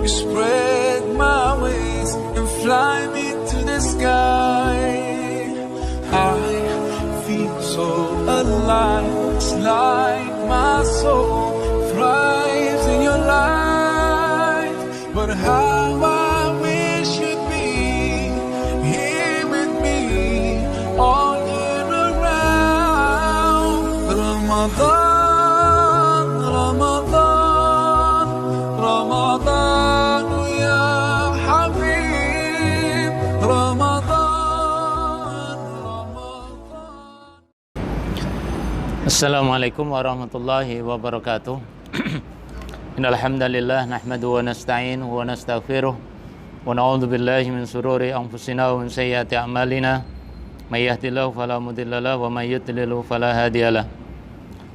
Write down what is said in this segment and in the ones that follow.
You spread my wings and fly me to the sky. I feel so alive. It's like my soul thrives in your light. But how I wish you'd be here with me all year around. Ramadan, Ramadan, Ramadan ya Habib. Ramadan, Ramadan. Assalamualaikum warahmatullahi wabarakatuh. Innal hamdalillah nahmaduhu wa nasta'inuhu wa nastaghfiruh wa na'udzu billahi min shururi anfusina wa min sayyiati a'malina. May yahdihillahu fala mudilla lahu wa may yudlil fala hadiyalah.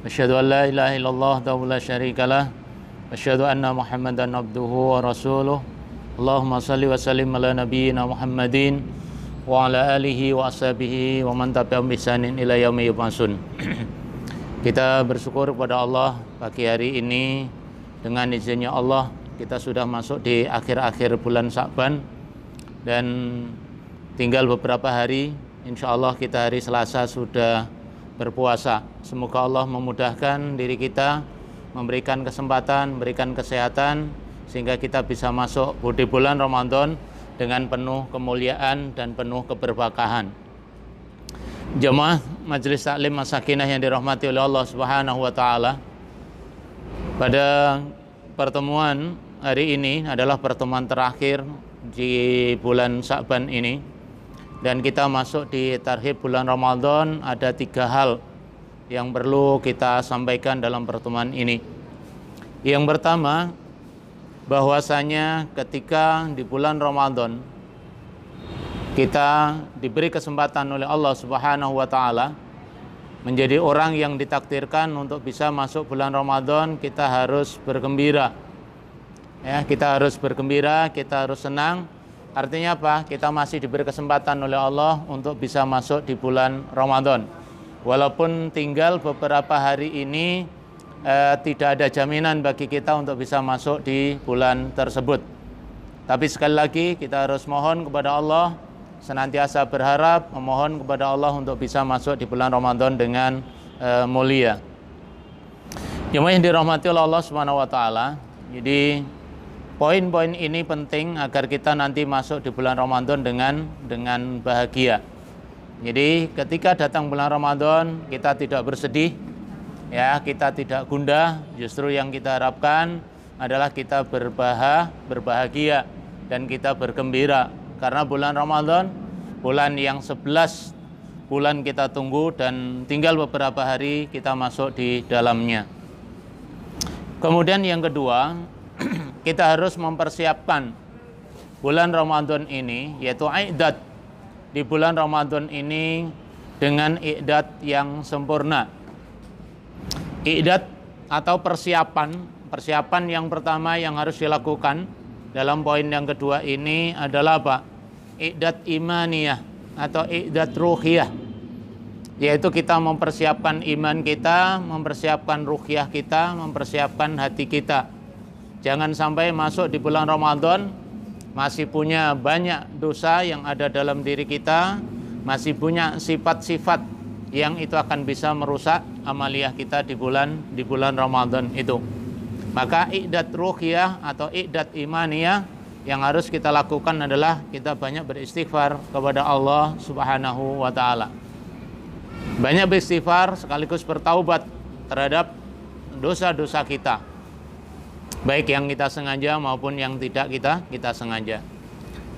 Asyhadu an la ilaha illallah wahdahu la syarikalah wa asyhadu anna Muhammadan abduhu wa rasuluh. Allahumma shalli wa sallim ala nabiyyina Muhammadin wa ala alihi wa ashabihi wa man tabi'ahum bi ihsanin ila yaumi yub'atsun. Kita bersyukur kepada Allah pagi hari ini, dengan izinnya Allah kita sudah masuk di akhir-akhir bulan Sya'ban dan tinggal beberapa hari, insya Allah kita hari Selasa sudah berpuasa. Semoga Allah memudahkan diri kita, memberikan kesempatan, memberikan kesehatan sehingga kita bisa masuk di bulan Ramadan dengan penuh kemuliaan dan penuh keberkahan. Jemaah Majelis Taklim As-Sakinah yang dirahmati oleh Allah Subhanahu wa taala. Pada pertemuan hari ini adalah pertemuan terakhir di bulan Sya'ban ini, dan kita masuk di tarhib bulan Ramadan. Ada 3 hal yang perlu kita sampaikan dalam pertemuan ini. Yang pertama, bahwasanya ketika di bulan Ramadan kita diberi kesempatan oleh Allah Subhanahu wa taala menjadi orang yang ditakdirkan untuk bisa masuk bulan Ramadan, kita harus bergembira. Ya, kita harus bergembira, kita harus senang. Artinya apa? Kita masih diberi kesempatan oleh Allah untuk bisa masuk di bulan Ramadan. Walaupun tinggal beberapa hari ini, tidak ada jaminan bagi kita untuk bisa masuk di bulan tersebut. Tapi sekali lagi kita harus mohon kepada Allah, senantiasa berharap, memohon kepada Allah untuk bisa masuk di bulan Ramadan dengan mulia. Jemaah yang dirahmati oleh Allah Subhanahu wa taala. Jadi poin-poin ini penting agar kita nanti masuk di bulan Ramadan dengan bahagia. Jadi ketika datang bulan Ramadan kita tidak bersedih, ya, kita tidak gundah. Justru yang kita harapkan adalah kita berbahagia dan kita bergembira. Karena bulan Ramadan, bulan yang 11 bulan kita tunggu dan tinggal beberapa hari kita masuk di dalamnya. Kemudian yang kedua, kita harus mempersiapkan bulan Ramadan ini, yaitu i'dad di bulan Ramadan ini dengan i'dad yang sempurna. I'dad atau persiapan yang pertama yang harus dilakukan dalam poin yang kedua ini adalah apa? I'dad imaniyah atau i'dad ruhiyah, yaitu kita mempersiapkan iman kita, mempersiapkan ruhiyah kita, mempersiapkan hati kita. Jangan sampai masuk di bulan Ramadan masih punya banyak dosa yang ada dalam diri kita, masih punya sifat-sifat yang itu akan bisa merusak amaliyah kita di bulan Ramadan itu. Maka i'dad ruhiyah atau i'dad imaniyah yang harus kita lakukan adalah kita banyak beristighfar kepada Allah Subhanahu wa taala. Banyak beristighfar sekaligus bertaubat terhadap dosa-dosa kita, baik yang kita sengaja maupun yang tidak kita sengaja.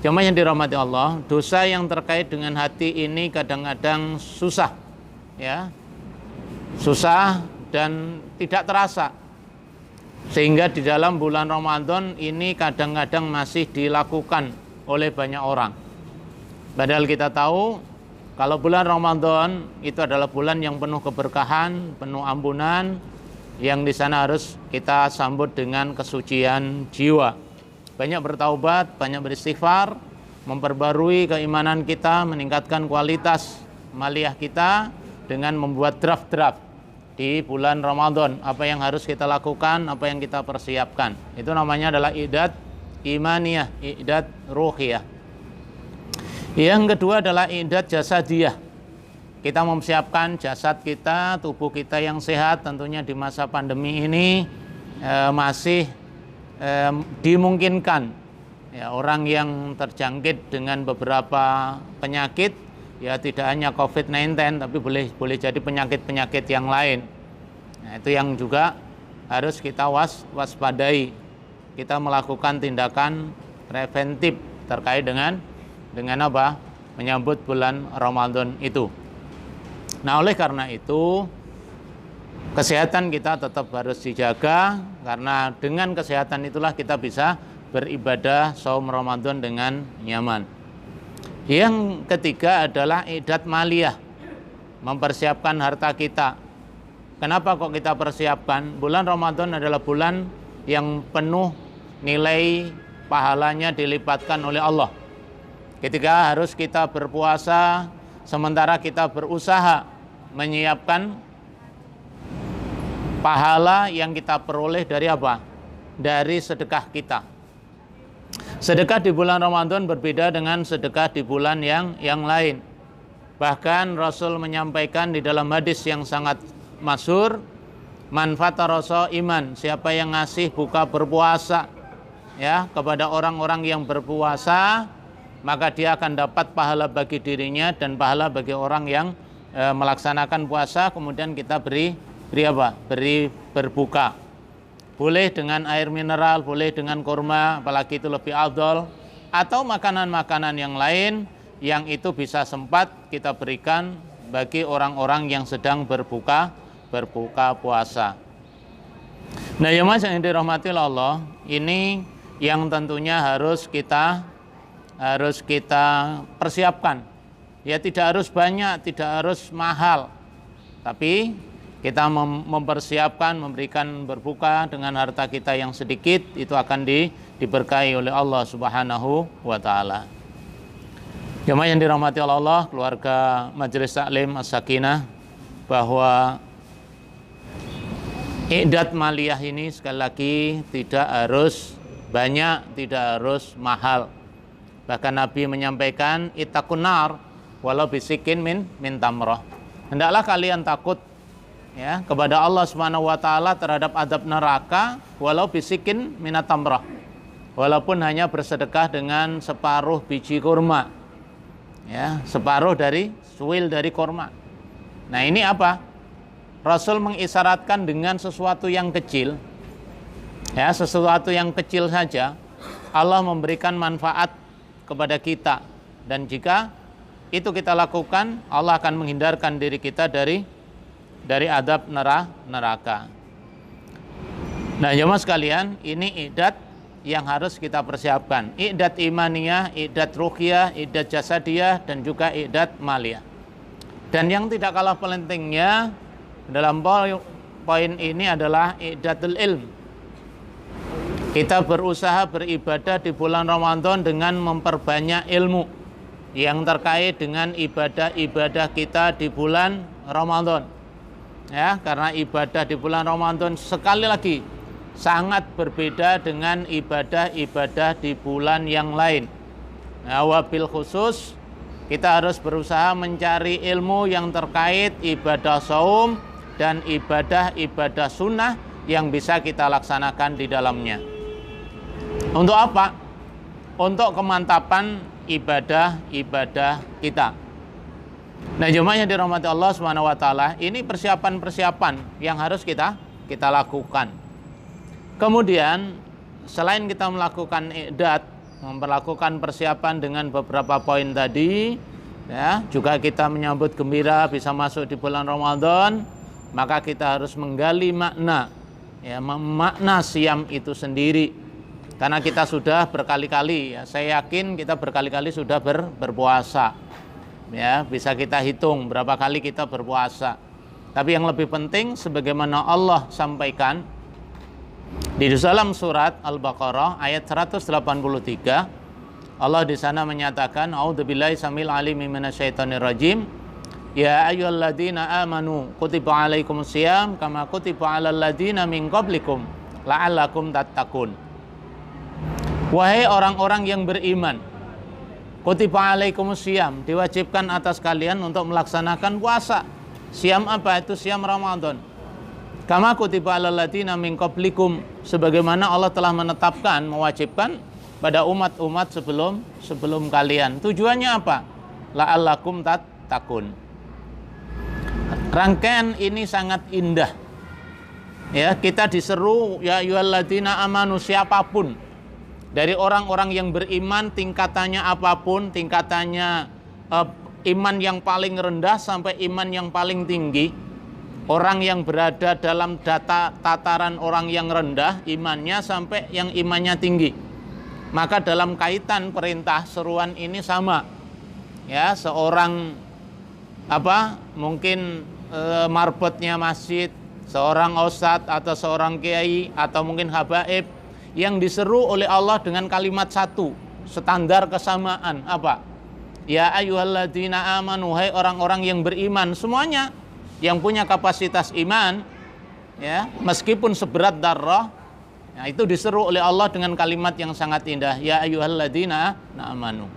Cuma yang dirahmati Allah, dosa yang terkait dengan hati ini kadang-kadang susah, ya, susah dan tidak terasa. Sehingga di dalam bulan Ramadan ini kadang-kadang masih dilakukan oleh banyak orang. Padahal kita tahu kalau bulan Ramadan itu adalah bulan yang penuh keberkahan, penuh ampunan, yang di sana harus kita sambut dengan kesucian jiwa. Banyak bertaubat, banyak beristighfar, memperbarui keimanan kita, meningkatkan kualitas amaliyah kita dengan membuat draft-draft di bulan Ramadan, apa yang harus kita lakukan, apa yang kita persiapkan. Itu namanya adalah i'dad imaniyah, i'dad ruhiyah. Yang kedua adalah i'dad jasadiyah. Kita mempersiapkan jasad kita, tubuh kita yang sehat. Tentunya di masa pandemi ini masih dimungkinkan ya, orang yang terjangkit dengan beberapa penyakit, ya tidak hanya COVID-19, tapi boleh jadi penyakit-penyakit yang lain. Nah, itu yang juga harus kita waspadai. Kita melakukan tindakan preventif terkait dengan apa? Menyambut bulan Ramadan itu. Nah, oleh karena itu kesehatan kita tetap harus dijaga, karena dengan kesehatan itulah kita bisa beribadah saum Ramadan dengan nyaman. Yang ketiga adalah i'dad maliyah, mempersiapkan harta kita. Kenapa kok kita persiapkan? Bulan Ramadan adalah bulan yang penuh nilai pahalanya dilipatkan oleh Allah. Ketika harus kita berpuasa, sementara kita berusaha menyiapkan pahala yang kita peroleh dari apa? Dari sedekah kita. Sedekah di bulan Ramadan berbeda dengan sedekah di bulan yang lain. Bahkan Rasul menyampaikan di dalam hadis yang sangat masyhur, man fatara iman, siapa yang ngasih buka berpuasa ya kepada orang-orang yang berpuasa, maka dia akan dapat pahala bagi dirinya dan pahala bagi orang yang melaksanakan puasa. Kemudian kita beri apa? Beri berbuka. Boleh dengan air mineral, boleh dengan kurma, apalagi itu lebih afdal, atau makanan-makanan yang lain yang itu bisa sempat kita berikan bagi orang-orang yang sedang berbuka puasa. Nah, ya Mas yang dirahmati Allah, ini yang tentunya harus kita persiapkan. Ya tidak harus banyak, tidak harus mahal, tapi kita mempersiapkan, memberikan berbuka dengan harta kita yang sedikit, itu akan diberkahi oleh Allah Subhanahu wa Ta'ala. Jemaah yang dirahmati Allah, keluarga Majelis Taklim As-Sakinah, bahwa i'dad maliyah ini sekali lagi tidak harus banyak, tidak harus mahal. Bahkan Nabi menyampaikan, ittaqun nar walau bisikin min tamrah. Hendaklah kalian takut ya kepada Allah Subhanahu wa Ta'ala terhadap adab neraka walau bisikin minat tamrah, walaupun hanya bersedekah dengan separuh biji kurma ya, separuh dari suil dari kurma. Nah, ini apa? Rasul mengisyaratkan dengan sesuatu yang kecil ya, sesuatu yang kecil saja Allah memberikan manfaat kepada kita, dan jika itu kita lakukan, Allah akan menghindarkan diri kita dari adab neraka. Nah, jemaah sekalian, ini i'dad yang harus kita persiapkan. I'dad imaniyah, i'dad ruhiyah, i'dad jasadiyah, dan juga i'dad maliyah. Dan yang tidak kalah pentingnya dalam poin ini adalah i'dadul ilm. Kita berusaha beribadah di bulan Ramadan dengan memperbanyak ilmu yang terkait dengan ibadah-ibadah kita di bulan Ramadan. Ya, karena ibadah di bulan Ramadan sekali lagi sangat berbeda dengan ibadah-ibadah di bulan yang lain. Nah, wabil khusus kita harus berusaha mencari ilmu yang terkait ibadah saum dan ibadah-ibadah sunnah yang bisa kita laksanakan di dalamnya. Untuk apa? Untuk kemantapan ibadah-ibadah kita. Nah, jemaah yang dirahmati Allah Subhanahu wa Ta'ala, ini persiapan-persiapan yang harus kita lakukan. Kemudian selain kita melakukan i'dad, memperlakukan persiapan dengan beberapa poin tadi ya, juga kita menyambut gembira bisa masuk di bulan Ramadan, maka kita harus menggali makna ya, makna siam itu sendiri. Karena kita sudah berkali-kali ya, saya yakin kita berkali-kali sudah berpuasa. Ya, bisa kita hitung berapa kali kita berpuasa. Tapi yang lebih penting, sebagaimana Allah sampaikan di dalam surat Al-Baqarah ayat 183, Allah di sana menyatakan, a'udzubillahi samil alimi minasyaitonir rajim, ya ayyuhalladzina amanu kutiba alaikumusiyam kama kutiba alal ladzina min qablikum la'allakum tattaqun. Wahai orang-orang yang beriman, kutiba alaikumusiyam, diwajibkan atas kalian untuk melaksanakan puasa. Siam apa itu? Siam Ramadan. Kama kutiba alal ladzina min qablikum, sebagaimana Allah telah menetapkan, mewajibkan pada umat-umat sebelum kalian. Tujuannya apa? La'allakum tattaqun. Rangkaian ini sangat indah. Ya, kita diseru ya ayyuhalladzina amanu, siapapun dari orang-orang yang beriman, tingkatannya apapun, tingkatannya iman yang paling rendah sampai iman yang paling tinggi. Orang yang berada dalam tataran orang yang rendah imannya sampai yang imannya tinggi. Maka dalam kaitan perintah seruan ini sama. Ya, seorang mungkin marbotnya masjid, seorang ustadz atau seorang kiai atau mungkin habaib yang diseru oleh Allah dengan kalimat satu, standar kesamaan apa? Ya ayyuhalladzina amanu, hai orang-orang yang beriman, semuanya yang punya kapasitas iman, ya, meskipun seberat darah, ya, itu diseru oleh Allah dengan kalimat yang sangat indah, ya ayyuhalladzina amanu.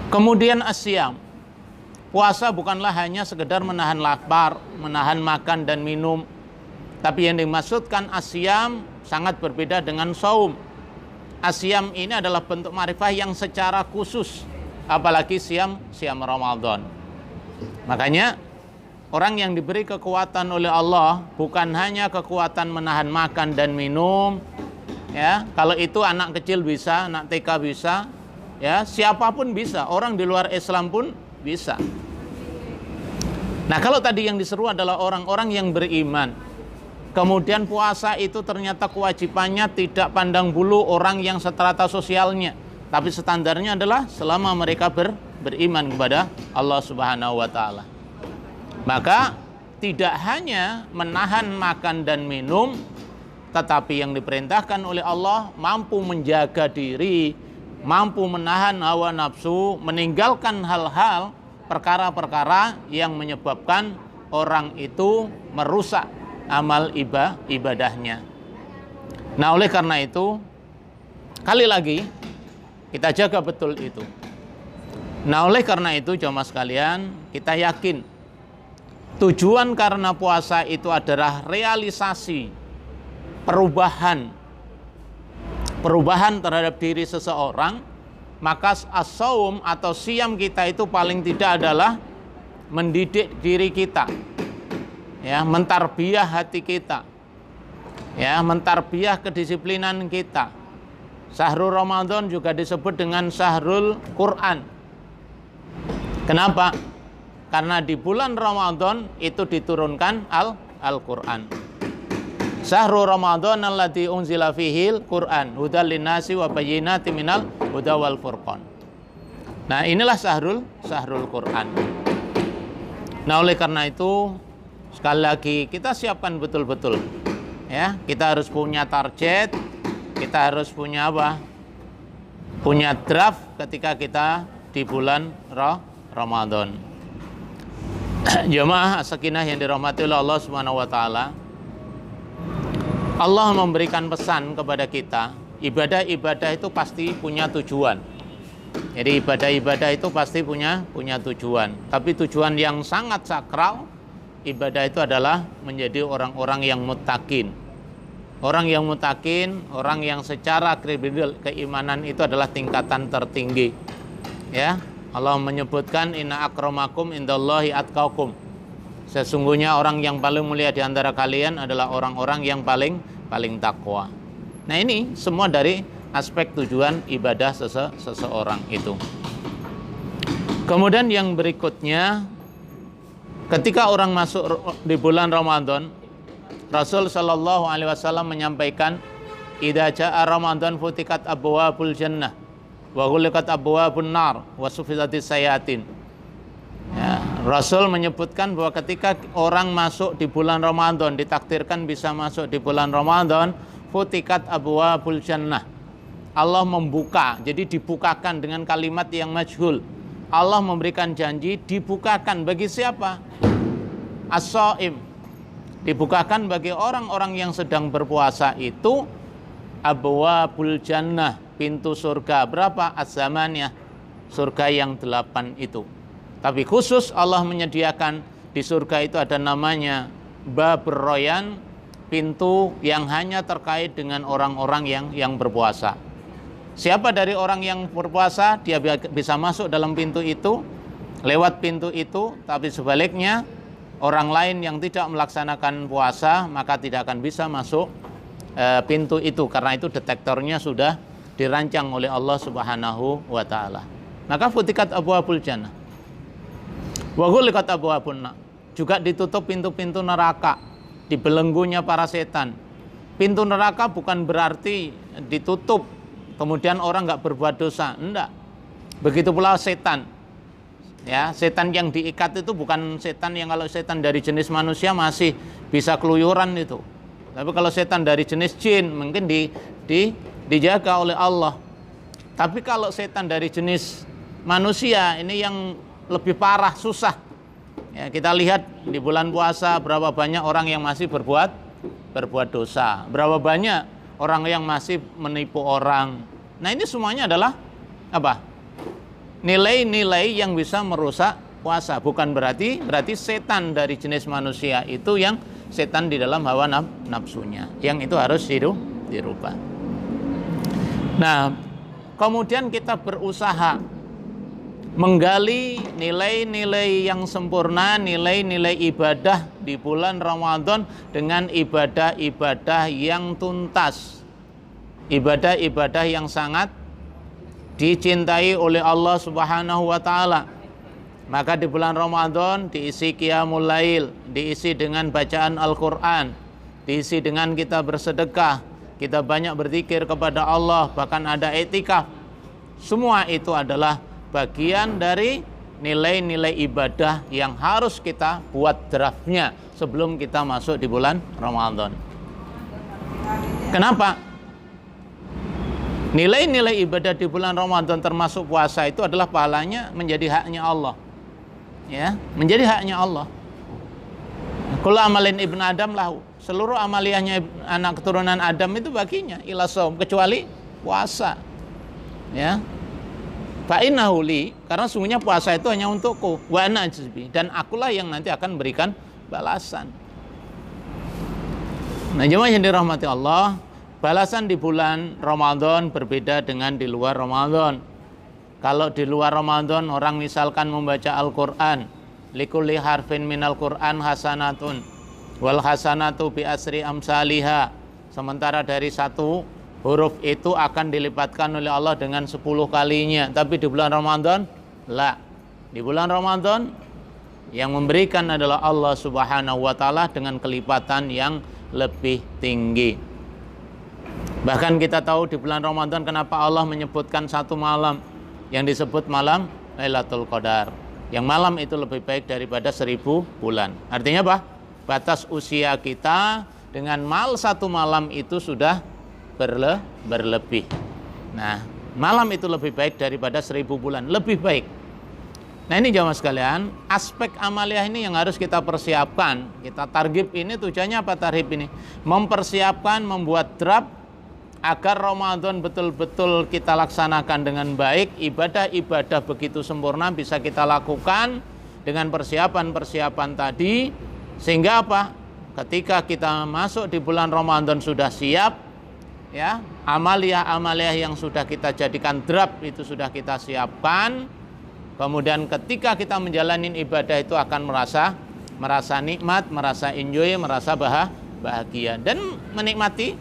Kemudian asyam, puasa bukanlah hanya sekedar menahan lapar, menahan makan dan minum, tapi yang dimaksudkan asyam sangat berbeda dengan saum. Asyam ini adalah bentuk ma'rifah yang secara khusus, apalagi siam Ramadan. Makanya orang yang diberi kekuatan oleh Allah bukan hanya kekuatan menahan makan dan minum, ya. Kalau itu anak kecil bisa, anak TK bisa, ya, siapapun bisa, orang di luar Islam pun bisa. Nah, kalau tadi yang diseru adalah orang-orang yang beriman, kemudian puasa itu ternyata kewajibannya tidak pandang bulu orang yang strata sosialnya, tapi standarnya adalah selama mereka beriman kepada Allah Subhanahu wa taala. Maka tidak hanya menahan makan dan minum, tetapi yang diperintahkan oleh Allah mampu menjaga diri, mampu menahan hawa nafsu, meninggalkan hal-hal, perkara-perkara yang menyebabkan orang itu merusak amal ibadahnya. Nah, oleh karena itu, kali lagi kita jaga betul itu. Nah, oleh karena itu jamaah sekalian, kita yakin tujuan karena puasa itu adalah realisasi perubahan terhadap diri seseorang. Maka as-saum atau siam kita itu paling tidak adalah mendidik diri kita, ya, mentarbiyah hati kita, ya, mentarbiyah kedisiplinan kita. Syahrul Ramadan juga disebut dengan syahrul Quran. Kenapa? Karena di bulan Ramadan itu diturunkan Al-Quran. Syahrul Ramadan alladzi unzila fihil Quran hudal linnasi wa bayyinatin minal huda wal furqan. Nah, inilah syahrul Quran. Nah, oleh karena itu sekali lagi kita siapkan betul-betul, ya. Kita harus punya target, kita harus punya apa? Punya draft ketika kita di bulan Ramadan. Jemaah sakinah yang dirahmati oleh Allah Subhanahu wa taala, Allah memberikan pesan kepada kita, ibadah-ibadah itu pasti punya tujuan. Jadi ibadah-ibadah itu pasti punya tujuan. Tapi tujuan yang sangat sakral, ibadah itu adalah menjadi orang-orang yang muttaqin. Orang yang muttaqin, orang yang secara kredibel keimanan itu adalah tingkatan tertinggi. Ya, Allah menyebutkan inna akramakum indallahi atqakum. Sesungguhnya orang yang paling mulia di antara kalian adalah orang-orang yang paling takwa. Nah, ini semua dari aspek tujuan ibadah seseorang itu. Kemudian yang berikutnya, ketika orang masuk di bulan Ramadan, Rasul Shallallahu Alaihi Wasallam menyampaikan, "Idza jaa Ramadan futikat abwabul jannah, wa ghuliqat abwabun nar, wa sufizatis sayatin." Ya, Rasul menyebutkan bahwa ketika orang masuk di bulan Ramadan, ditakdirkan bisa masuk di bulan Ramadan, futikat abwabul jannah. Allah membuka, jadi dibukakan dengan kalimat yang majhul. Allah memberikan janji dibukakan bagi siapa? As-shaim. Dibukakan bagi orang-orang yang sedang berpuasa itu abwabul jannah, pintu surga. Berapa? Az-zamaniyah, surga yang 8 itu. Tapi khusus Allah menyediakan di surga itu ada namanya babur royan, pintu yang hanya terkait dengan orang-orang yang berpuasa. Siapa dari orang yang berpuasa, dia bisa masuk dalam pintu itu, lewat pintu itu. Tapi sebaliknya, orang lain yang tidak melaksanakan puasa, maka tidak akan bisa masuk pintu itu, karena itu detektornya sudah dirancang oleh Allah Subhanahu wa taala. Maka futikat abwabul jannah wa ghuliqat abwabun nar, juga ditutup pintu-pintu neraka, dibelenggunya para setan. Pintu neraka bukan berarti ditutup kemudian orang nggak berbuat dosa, enggak. Begitu pula setan. Ya, setan yang diikat itu bukan setan yang, kalau setan dari jenis manusia masih bisa keluyuran itu. Tapi kalau setan dari jenis jin mungkin dijaga oleh Allah. Tapi kalau setan dari jenis manusia ini yang lebih parah, susah. Ya, kita lihat di bulan puasa berapa banyak orang yang masih berbuat dosa, berapa banyak orang yang masih menipu orang. Nah, ini semuanya adalah apa? Nilai-nilai yang bisa merusak puasa. Bukan berarti setan dari jenis manusia itu yang setan di dalam hawa nafsunya, yang itu harus dirubah. Nah, kemudian kita berusaha menggali nilai-nilai yang sempurna, nilai-nilai ibadah di bulan Ramadan dengan ibadah-ibadah yang tuntas, ibadah-ibadah yang sangat dicintai oleh Allah Subhanahu wa taala. Maka di bulan Ramadan diisi qiyamul lail, diisi dengan bacaan Al-Qur'an, diisi dengan kita bersedekah, kita banyak berzikir kepada Allah, bahkan ada i'tikaf. Semua itu adalah bagian dari nilai-nilai ibadah yang harus kita buat draftnya sebelum kita masuk di bulan Ramadan. Kenapa? Nilai-nilai ibadah di bulan Ramadan termasuk puasa itu adalah pahalanya menjadi haknya Allah. Ya, menjadi haknya Allah. Kullu amalin ibn Adam lahu. Seluruh amaliyahnya anak keturunan Adam itu baginya ila shaum, kecuali puasa. Ya. Fa innahu li, karena sungguhnya puasa itu hanya untukku, wa ana ajzi, dan akulah yang nanti akan berikan balasan. Nah, jemaah yang dirahmati Allah, balasan di bulan Ramadan berbeda dengan di luar Ramadan. Kalau di luar Ramadan orang misalkan membaca Al-Qur'an, likulli harfin minal Qur'an hasanatun wal hasanatu bi asri amsalihha. Sementara dari satu huruf itu akan dilipatkan oleh Allah dengan 10 kalinya. Tapi di bulan Ramadan, la. Di bulan Ramadan yang memberikan adalah Allah Subhanahu wa taala dengan kelipatan yang lebih tinggi. Bahkan kita tahu di bulan Ramadan kenapa Allah menyebutkan satu malam yang disebut malam Lailatul Qadar. Yang malam itu lebih baik daripada 1000 bulan. Artinya apa? Batas usia kita dengan satu malam itu sudah berlebih. Nah, malam itu lebih baik daripada 1000 bulan, lebih baik. Nah, ini jamaah sekalian, aspek amaliyah ini yang harus kita persiapkan. Kita targib ini, tujuannya apa targib ini? Mempersiapkan, membuat draft agar Ramadan betul-betul kita laksanakan dengan baik. Ibadah-ibadah begitu sempurna bisa kita lakukan dengan persiapan-persiapan tadi, sehingga apa? Ketika kita masuk di bulan Ramadan sudah siap, ya, amaliyah-amaliyah yang sudah kita jadikan draft itu sudah kita siapkan. Kemudian ketika kita menjalani ibadah itu akan merasa nikmat, merasa enjoy, merasa bahagia, dan menikmati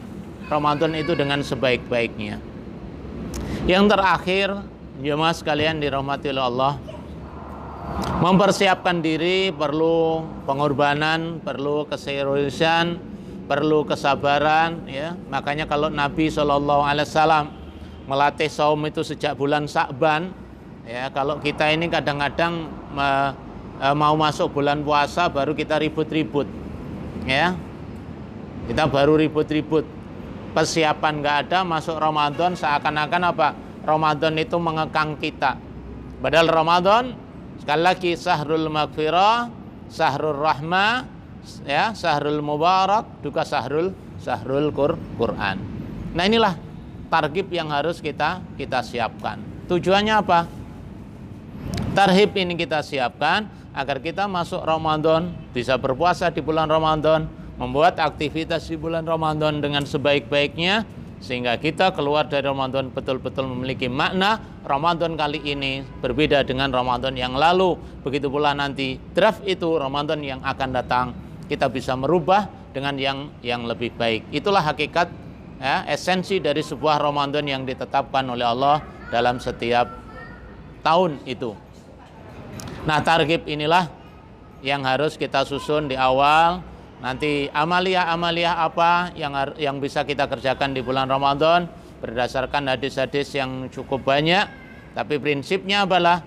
Ramadan itu dengan sebaik-baiknya. Yang terakhir, jemaah sekalian dirahmati oleh Allah, mempersiapkan diri perlu pengorbanan, perlu keseriusan, perlu kesabaran, ya. Makanya kalau Nabi SAW melatih saum itu sejak bulan Sya'ban, ya. Kalau kita ini kadang-kadang mau masuk bulan puasa baru kita ribut-ribut, ya. Kita baru ribut-ribut. Persiapan nggak ada, masuk Ramadan seakan-akan apa? Ramadan itu mengekang kita. Padahal Ramadan sekali lagi syahrul maghfirah, syahrul rahmah, ya, syahrul mubarak, juga syahrul Quran. Nah, inilah targhib yang harus kita siapkan. Tujuannya apa? Tarhib ini kita siapkan agar kita masuk Ramadan, bisa berpuasa di bulan Ramadan, membuat aktivitas di bulan Ramadan dengan sebaik-baiknya, sehingga kita keluar dari Ramadan betul-betul memiliki makna. Ramadan kali ini berbeda dengan Ramadan yang lalu. Begitu pula nanti draft itu Ramadan yang akan datang, kita bisa merubah dengan yang lebih baik. Itulah hakikat, ya, esensi dari sebuah Ramadan yang ditetapkan oleh Allah dalam setiap tahun itu. Nah, targhib inilah yang harus kita susun di awal. Nanti amalia-amalia apa yang bisa kita kerjakan di bulan Ramadan berdasarkan hadis-hadis yang cukup banyak. Tapi prinsipnya adalah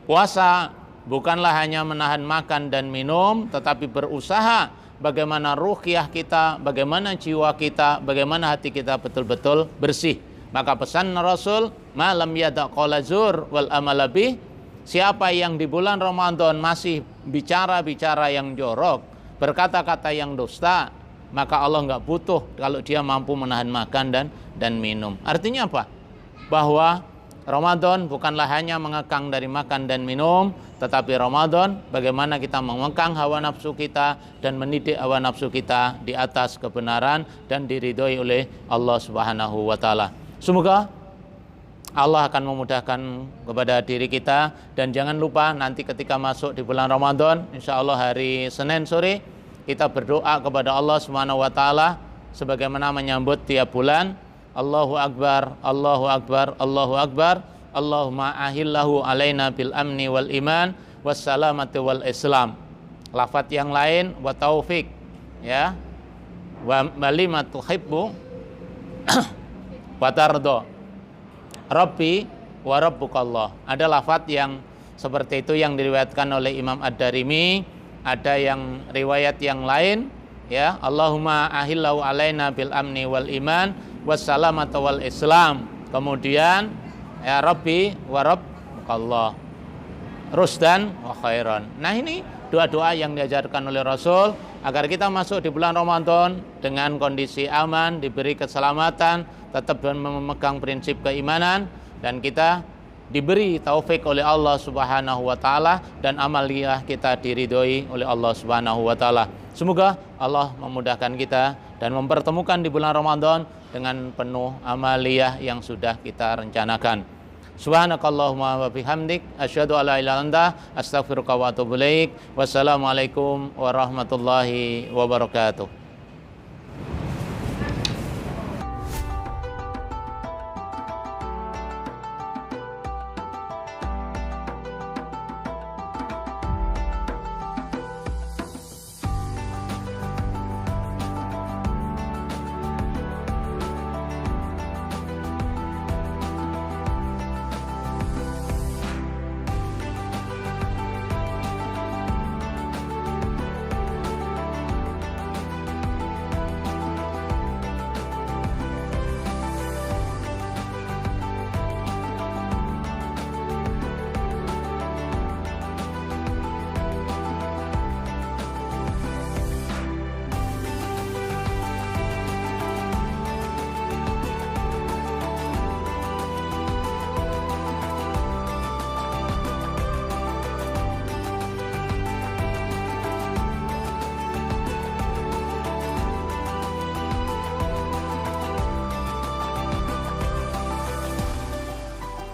puasa bukanlah hanya menahan makan dan minum, tetapi berusaha bagaimana ruhiyah kita, bagaimana jiwa kita, bagaimana hati kita betul-betul bersih. Maka pesan Rasul, malam yada' qawla zur wal amala bih, siapa yang di bulan Ramadan masih bicara-bicara yang jorok, berkata-kata yang dusta, maka Allah nggak butuh kalau dia mampu menahan makan dan minum. Artinya apa? Bahwa Ramadan bukanlah hanya mengekang dari makan dan minum, tetapi Ramadan bagaimana kita mengekang hawa nafsu kita dan mendidik hawa nafsu kita di atas kebenaran dan diridhoi oleh Allah Subhanahu wa taala. Semoga Allah akan memudahkan kepada diri kita. Dan jangan lupa nanti ketika masuk di bulan Ramadan, insya Allah hari Senin sore kita berdoa kepada Allah Subhanahu wa taala sebagaimana menyambut tiap bulan. Allahu Akbar, Allahu Akbar, Allahu Akbar. Allahumma ahillahu alaina bil amni wal iman wassalamati wal islam. Lafaz yang lain wa taufik, ya. Wa malima tuhibbu wa tardo. Rabbi wa rabbukallah. Ada lafaz yang seperti itu yang diriwayatkan oleh Imam Ad-Darimi. Ada yang riwayat yang lain, ya, Allahumma ahillahu alaina bil amni wal iman wassalamata wal islam. Kemudian ya Rabbi wa rabbukallah rusdan wa khairan. Nah, ini doa-doa yang diajarkan oleh Rasul agar kita masuk di bulan Ramadan dengan kondisi aman, diberi keselamatan, tetap memegang prinsip keimanan, dan kita diberi taufik oleh Allah Subhanahu wa taala dan amaliyah kita diridhoi oleh Allah Subhanahu wa taala. Semoga Allah memudahkan kita dan mempertemukan di bulan Ramadan dengan penuh amaliyah yang sudah kita rencanakan. Subhanakallahumma wa bihamdik asyhadu alla ilaha illa anta astaghfiruka wa atubu ilaik. Wassalamualaikum warahmatullahi wabarakatuh.